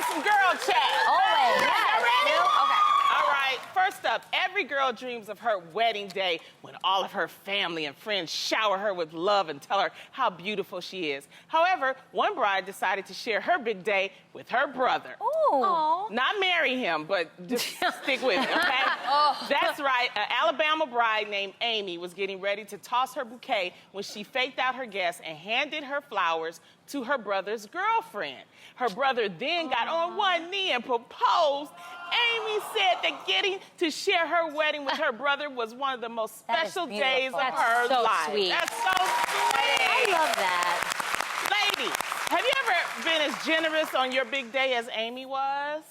have some girl chat. Always. Y'all ready? Okay. All right, first up, every girl dreams of her wedding day when all of her family and friends shower her with love and tell her how beautiful she is. However, one bride decided to share her big day with her brother. Ooh. Not marry him, but just stick with it, okay? That's right. An Alabama bride named Amy was getting ready to toss her bouquet when she faked out her guests and handed her flowers to her brother's girlfriend. Her brother then got on one knee and proposed. Amy said that getting to share her wedding with her brother was one of the most special days of her life. Sweet. That's so sweet. I love that. Ladies, have you ever been as generous on your big day as Amy was?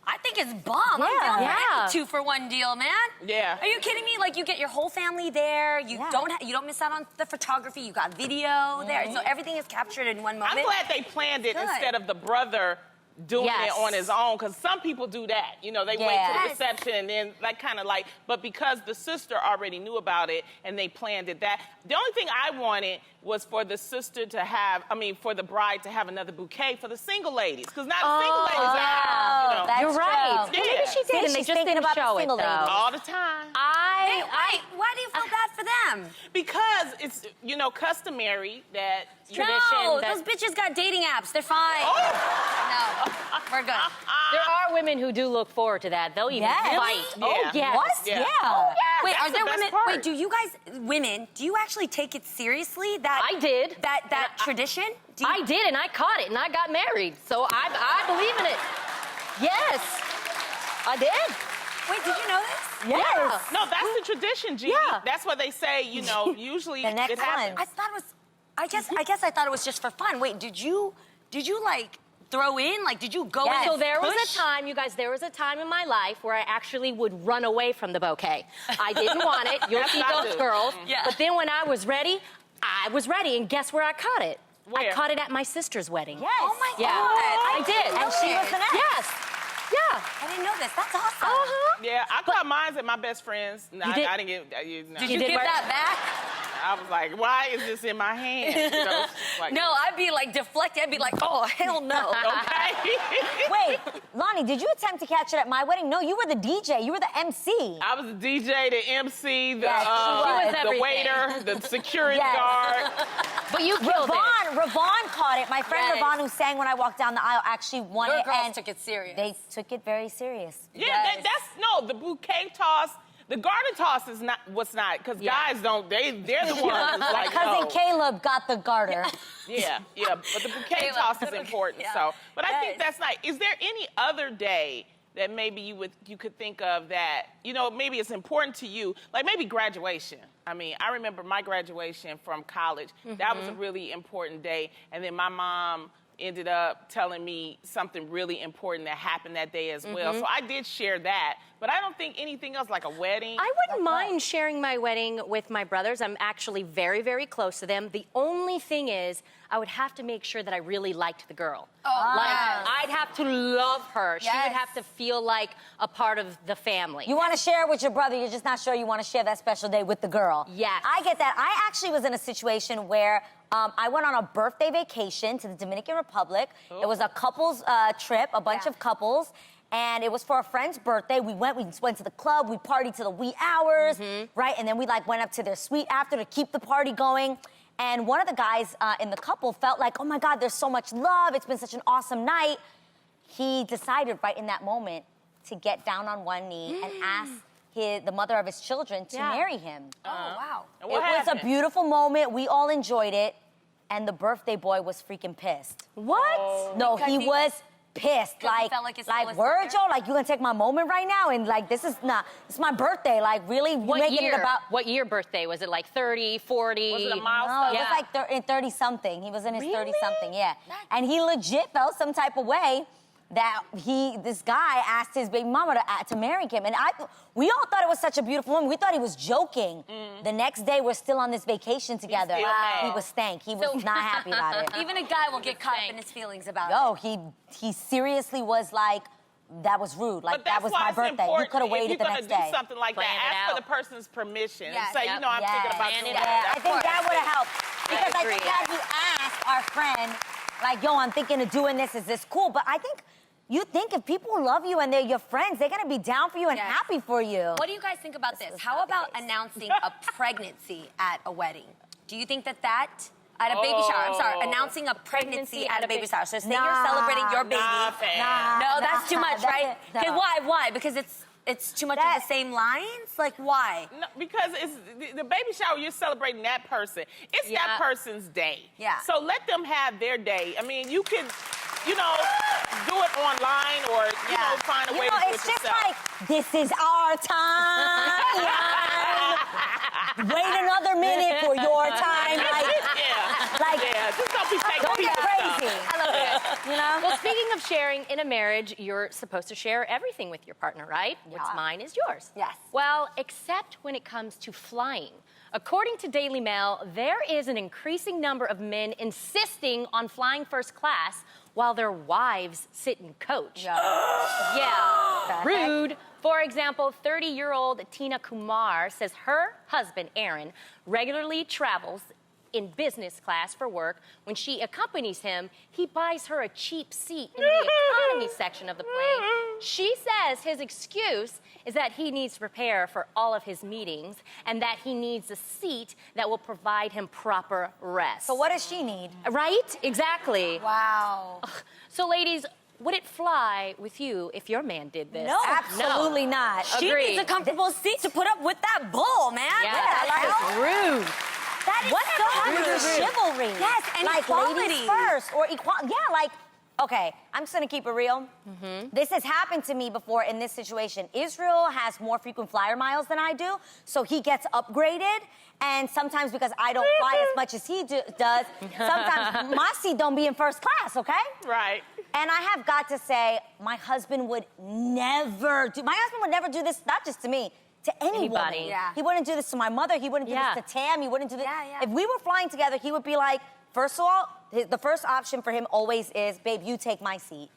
I think it's bomb. I'm down for any 2-for-1 deal, man. Yeah. Are you kidding me? Like, you get your whole family there. You don't miss out on the photography. You got video there. So everything is captured in one moment. I'm glad they planned it instead of the brother doing it on his own, because some people do that. You know, they wait till the reception and then like kind of like, but because the sister already knew about it and they planned it that, the only thing I wanted was for the sister to have, for the bride to have another bouquet for the single ladies, because not the single ladies are out, you know. That's You're right. true. Maybe she did, and they just didn't show it, though. All the time. Wait, why do you feel bad for them? Because it's, you know, customary that Tradition. No, those bitches got dating apps. They're fine. No, we're good. There are women who do look forward to that. They'll even fight. Yeah. Oh, yes. What? Yeah. Oh, Wait, That's are there the best women? part. Wait, do you guys, women, do you actually take it seriously? That I did. That tradition? Do you, I did, and I caught it, and I got married. So I believe in it. Yes, I did. Wait, did you know this? Yes. No, that's the tradition, G. Yeah. That's what they say, you know, usually The next it happens. I thought it was. I guess I thought it was just for fun. Wait, did you like throw in? Like, did you go in? So and there was push? a time, you guys, there was a time in my life where I actually would run away from the bouquet. I didn't want it. You'll see not those good. girls. Yeah. But then when I was ready, and guess where I caught it? Where? I caught it at my sister's wedding. Yes. Oh my Yeah. God. I did. And she was the next. Yes. Yeah. I didn't know this. That's awesome. Yeah, I caught mine at my best friend's. No, did? I didn't get. No. Did you did give wear- that back? I was like, why is this in my hand? You know, like, No, I'd be like deflected. I'd be like, oh, hell no. Okay. Wait, Lonnie, did you attempt to catch it at my wedding? No, you were the DJ. You were the MC. I was the DJ, the MC, the, Yes, she was the everything. waiter, the security Yes. guard. But you killed it. Ravon caught it. My friend Yes. Ravon, who sang when I walked down the aisle, actually won Your it. girls and took it serious. They took it very serious. Yeah, Yes. that's the bouquet toss. The garden toss is not what's not, because guys don't. They're the ones that's like, Cousin no. Caleb got the garter. Yeah, but the bouquet Caleb. toss is important. Yeah. So, but I think Yes. that's nice. Is there any other day that maybe you could think of that, you know, maybe it's important to you, like maybe graduation? I mean, I remember my graduation from college. That was a really important day, and then my mom ended up telling me something really important that happened that day as well. So I did share that, but I don't think anything else, like a wedding. I wouldn't mind sharing my wedding with my brothers. I'm actually very, very close to them. The only thing is, I would have to make sure that I really liked the girl. Like, I'd have to love her. She would have to feel like a part of the family. You want to share it with your brother, you're just not sure you want to share that special day with the girl. Yes. I get that. I actually was in a situation where I went on a birthday vacation to the Dominican Republic. It was a couples trip, a bunch of couples. And it was for a friend's birthday. We went to the club, we partied to the wee hours, right? And then we went up to their suite after to keep the party going. And one of the guys in the couple felt like, oh my God, there's so much love. It's been such an awesome night. He decided right in that moment to get down on one knee and ask the mother of his children to marry him. Oh, wow. And It what was a happened? beautiful moment. We all enjoyed it. And the birthday boy was freaking pissed. What? No, Because he he- was pissed. Because he Like, felt like his like fullest word, sister? Joe? Like, you gonna take my moment right now? And like, this is my birthday. Like, really? You What making year? it about... What year birthday? Was it like 30, 40? Was it a No, milestone? it was like in 30-something. He was in his Really? 30-something, yeah. And he legit felt some type of way that this guy asked his baby mama to marry him. And we all thought it was such a beautiful moment. We thought he was joking. The next day, we're still on this vacation together. still mad. He was stank. He was not happy about it. Even a guy will get caught up in his feelings about it. Yo, he seriously was like, that was rude. Like, But that's that was why my it's birthday. You important could have waited if the you're next gonna day. do something like Plan that. it Ask for out. the person's permission. Yes. And say, you know, I'm thinking about Plan doing it out. Yeah, that. I think that would have helped. Because I think agree. had he asked our friend, like, yo, I'm thinking of doing this, is this cool? But I think you think if people love you and they're your friends, they're gonna be down for you and happy for you. What do you guys think about this? How about announcing a pregnancy at a wedding? Do you think that at a baby shower, I'm sorry, announcing a pregnancy at a baby shower. So say you're celebrating your baby. No, that's too much, right? Because why? Because it's too much of the same lines? Like, why? No, because it's the baby shower, you're celebrating that person. It's that person's day. Yeah. So let them have their day. I mean, you can, do it online or, find a way to do it it's yourself. just like, this is our time. Wait another minute for your time. Just don't be taking Don't get people's crazy. stuff. I love it. Well, speaking of sharing, in a marriage, you're supposed to share everything with your partner, right? Yeah. What's mine is yours. Yes. Well, except when it comes to flying. According to Daily Mail, there is an increasing number of men insisting on flying first class while their wives sit in coach. Yeah. Rude. For example, 30-year-old Tina Kumar says her husband, Aaron, regularly travels in business class for work. When she accompanies him, he buys her a cheap seat in the economy section of the plane. She says his excuse is that he needs to prepare for all of his meetings and that he needs a seat that will provide him proper rest. So what does she need? Right? Exactly. Wow. So, ladies, would it fly with you if your man did this? No, absolutely not. She Agreed. needs a comfortable seat to put up with that bull, man. Yeah, What the hell? rude. That is what happened to chivalry? Yes, and like equality. ladies first or equality. Yeah, like, okay, I'm just gonna keep it real. This has happened to me before in this situation. Israel has more frequent flyer miles than I do, so he gets upgraded. And sometimes because I don't fly as much as he does, sometimes my seat don't be in first class, okay? Right. And I have got to say, my husband would never do this, not just to me, to anyone. Anybody. Yeah. He wouldn't do this to my mother. He wouldn't do this to Tam. He wouldn't do this. Yeah. If we were flying together, he would be like, first of all, the first option for him always is, babe, you take my seat.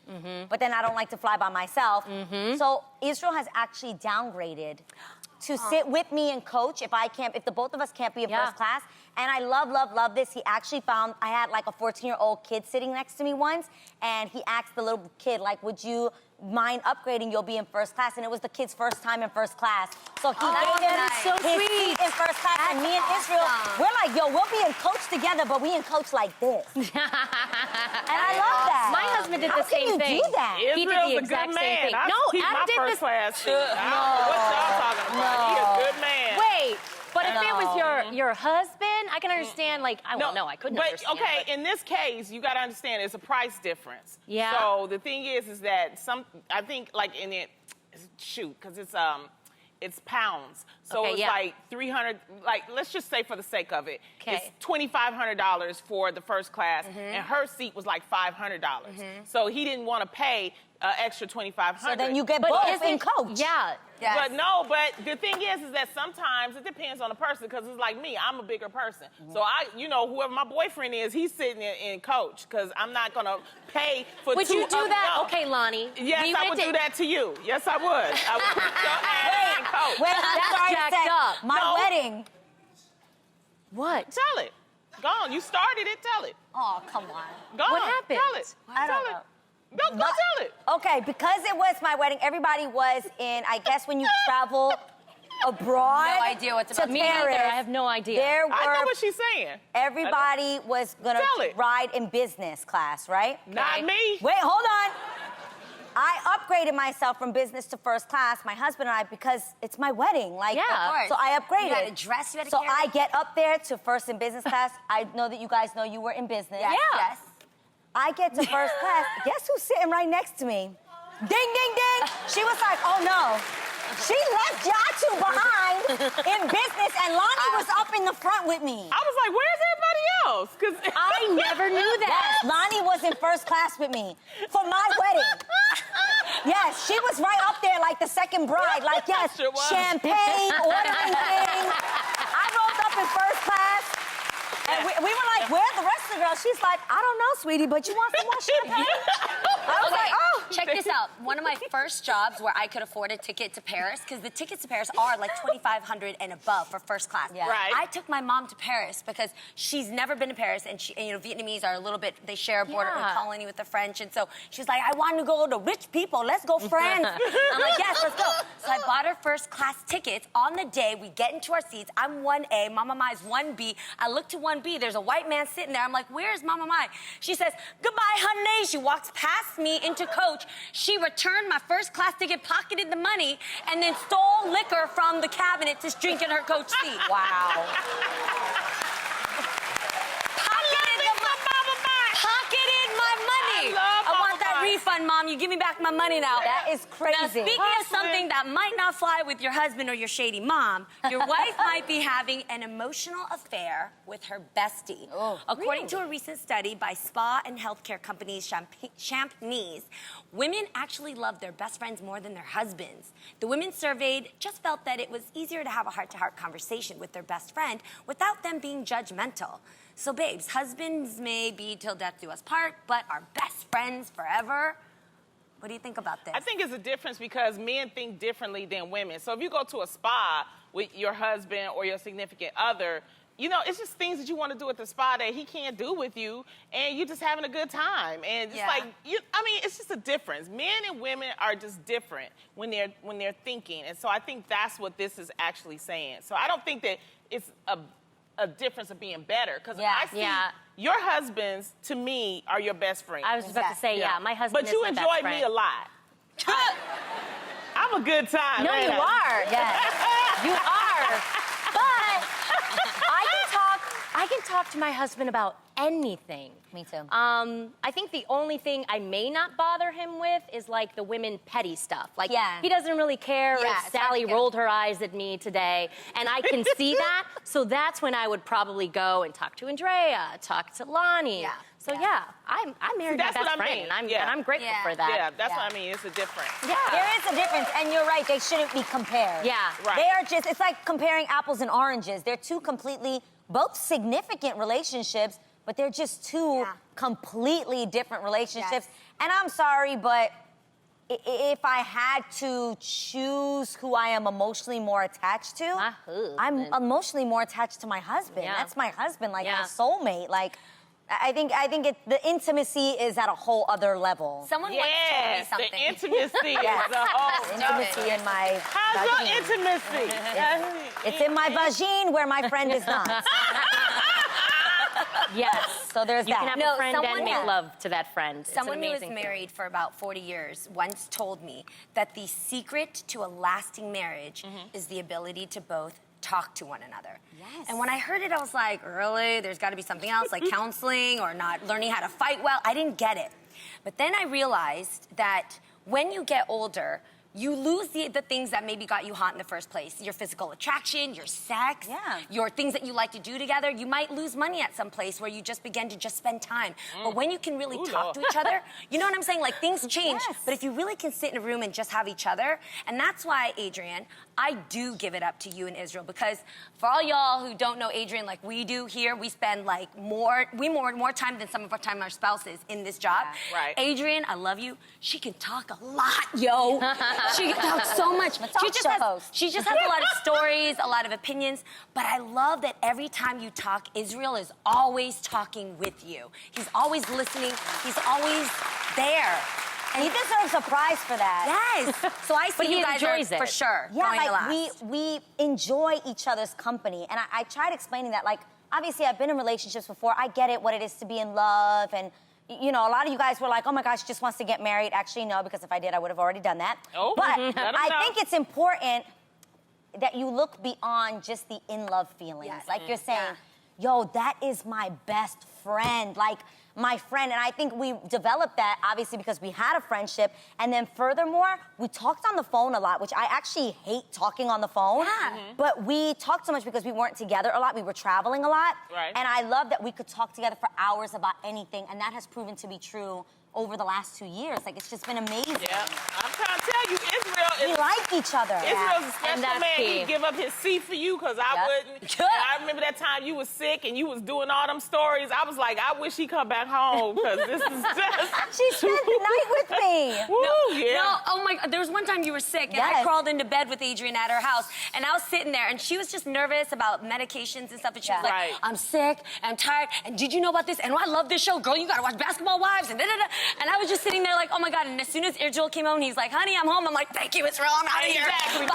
But then I don't like to fly by myself. So Israel has actually downgraded to sit with me and coach if the both of us can't be in first class. And I love this. He actually found, I had like a 14-year-old kid sitting next to me once, and he asked the little kid, like, would you mind upgrading? You'll be in first class. And it was the kid's first time in first class. So he gave him his seat in first class. And me and Israel, we're like, yo, we'll be in coach together, but we in coach like this. And I love that. My husband did the same thing. How can you do that? He did Israel's the a exact good same man. thing. I No, keep Adam my did first this. class seat. I don't know what y'all talking about. He's a good man. Wait, but if it was your husband, I can understand. Like, I couldn't understand. But okay, in this case, you got to understand it's a price difference. Yeah. So the thing is that I think like in it, because it's pounds. So Okay, it's like 300. Like let's just say for the sake of it, it's $2,500 for the first class, and her seat was like $500. So he didn't want to pay extra $2,500. So then you get both in coach. Yeah. Yes. But the thing is that sometimes it depends on the person, because it's like me, I'm a bigger person. So whoever my boyfriend is, he's sitting in coach, because I'm not gonna pay for Would two you do of that? them. Okay, Lonnie. Yes, I would do that to you. Yes, I would. I would put your ass in coach. Wait, I'm That's sorry to jacked say, up. my wedding. What? Tell it. Go on. You started it. Tell it. Oh, come on. Go What on. happened? Tell it. I don't Tell know. it. Go tell it. Okay, because it was my wedding, everybody was in, I guess when you travel abroad No idea what to to Me Paris, neither. I have no idea. there I know were, what she's saying. everybody was gonna Tell it. ride in business class, right? Not me. Wait, hold on. I upgraded myself from business to first class, my husband and I, because it's my wedding. Like, Yeah. Of course. so I upgraded. You had a dress you had to So carry? I get up there to first in business class. I know that you guys know you were in business. Yes, Yeah. yes. I get to first class. Guess who's sitting right next to me? Ding, ding, ding. She was like, oh no. She left y'all two behind in business, and Lonnie was up in the front with me. I was like, where's everybody else? Because I never knew that. Yes, Lonnie was in first class with me for my wedding. Yes, she was right up there like the second bride. Like, yes, Sure was. champagne, ordering things. I rolled up in first class, and we were like, where are the rest asked the girl, she's like, I don't know, sweetie, but you want some more champagne? I was like, oh. Check this out. One of my first jobs where I could afford a ticket to Paris, because the tickets to Paris are like $2,500 and above for first class. Yeah. Right. I took my mom to Paris because she's never been to Paris, and Vietnamese are a little bit, they share a border colony with the French, and so she's like, I want to go to rich people. Let's go, France. I'm like, yes, let's go. So I bought her first class tickets. On the day, we get into our seats. I'm 1A, Mama Mai's 1B. I look to 1B. There's a white man sitting there. I'm like, where's Mama Mai? She says, goodbye, honey. She walks past me into coach. She returned my first class ticket, pocketed the money, and then stole liquor from the cabinet to drink in her coach seat. Wow. Pocketed my money. I want that refund, Mom. You give me back my money now. That is crazy. Now, speaking of something that might not fly with your husband or your shady mom, your wife might be having an emotional affair with her bestie. Oh, According to a recent study by spa and healthcare companies Champneys, women actually love their best friends more than their husbands. The women surveyed just felt that it was easier to have a heart-to-heart conversation with their best friend without them being judgmental. So, babes, husbands may be till death do us part, but our best friends forever. What do you think about this? I think it's a difference because men think differently than women. So if you go to a spa with your husband or your significant other, you know, it's just things that you want to do at the spa that he can't do with you, and you're just having a good time. And it's like, it's just a difference. Men and women are just different when they're thinking. And so I think that's what this is actually saying. So I don't think that it's a difference of being better, because I see your husbands, to me, are your best friends. I was just about to say, my husband But is you my best enjoy friend. me a lot. I'm a good time. No, ain't you I? are. Yes, you are. But I can talk to my husband about anything. Me too. I think the only thing I may not bother him with is like the women petty stuff. Like he doesn't really care if Sally rolled her eyes at me today, and I can see that. So that's when I would probably go and talk to Andrea, talk to Lonnie. Yeah. So I'm married to my best friend, and I'm grateful for that. Yeah, that's what I mean. It's a difference. Yeah. There is a difference, and you're right. They shouldn't be compared. Yeah. Right. They are just, it's like comparing apples and oranges. They're two completely, both significant relationships, but they're just two completely different relationships. Yes. And I'm sorry, but if I had to choose who I am emotionally more attached to, My husband. I'm emotionally more attached to my husband. Yeah. That's my husband, like my soulmate. Like, I think the intimacy is at a whole other level. Someone once told me something. The intimacy is the whole Intimacy in my How's vagine. your intimacy? It's in my vagine where my friend is not. Yes. So there's You that. can have a friend someone- and make love to that friend. It's Someone an who was amazing married for about 40 years once told me that the secret to a lasting marriage is the ability to both talk to one another. Yes. And when I heard it, I was like, really? There's got to be something else, like counseling or not learning how to fight well. I didn't get it. But then I realized that when you get older, you lose the things that maybe got you hot in the first place. Your physical attraction, your sex, your things that you like to do together. You might lose money at some place where you just begin to just spend time. But when you can really talk to each other, you know what I'm saying? Like, things change. Yes. But if you really can sit in a room and just have each other, and that's why, Adrian, I do give it up to you and Israel, because for all y'all who don't know Adrian like we do here, we spend like more time than some of our spouses in this job. Yeah. Right. Adrian, I love you. She can talk a lot, yo. She can talk so much. She just has a lot of stories, a lot of opinions. But I love that every time you talk, Israel is always talking with you. He's always listening. He's always there. And he deserves a prize for that. Yes. So I see he you guys enjoys are, it. for sure. Yeah, going to like last. we enjoy each other's company. And I tried explaining that, like, obviously I've been in relationships before. I get it, what it is to be in love. And, you know, a lot of you guys were like, oh my gosh, she just wants to get married. Actually, no, because if I did, I would have already done that. Oh, but let 'em I know. think it's important that you look beyond just the in-love feelings. Yes. Like you're saying, yo, that is my best friend. Like, my friend. And I think we developed that, obviously, because we had a friendship. And then furthermore, we talked on the phone a lot, which I actually hate talking on the phone. Yeah. But we talked so much because we weren't together a lot. We were traveling a lot. Right. And I love that we could talk together for hours about anything. And that has proven to be true over the last 2 years. Like, it's just been amazing. Yeah, I'm trying to tell you, Israel We is... like each other. Israel's a And special that's man. key. He'd give up his seat for you because I wouldn't. Yeah. And I remember that time you was sick and you was doing all them stories. I was like, I wish he'd come back home because this is just... She spent the night with me. Woo, yeah. No, oh my God, there was one time you were sick, and I Yes. crawled into bed with Adrian at her house, and I was sitting there, and she was just nervous about medications and stuff, and she was like, Right. I'm sick, I'm tired, and did you know about this? And I love this show, girl, you gotta watch Basketball Wives, and da-da-da. And I was just sitting there like, oh my God, and as soon as Israel came home, he's like, honey, I'm home. I'm like, thank you, Israel, I'm out of here. Exactly.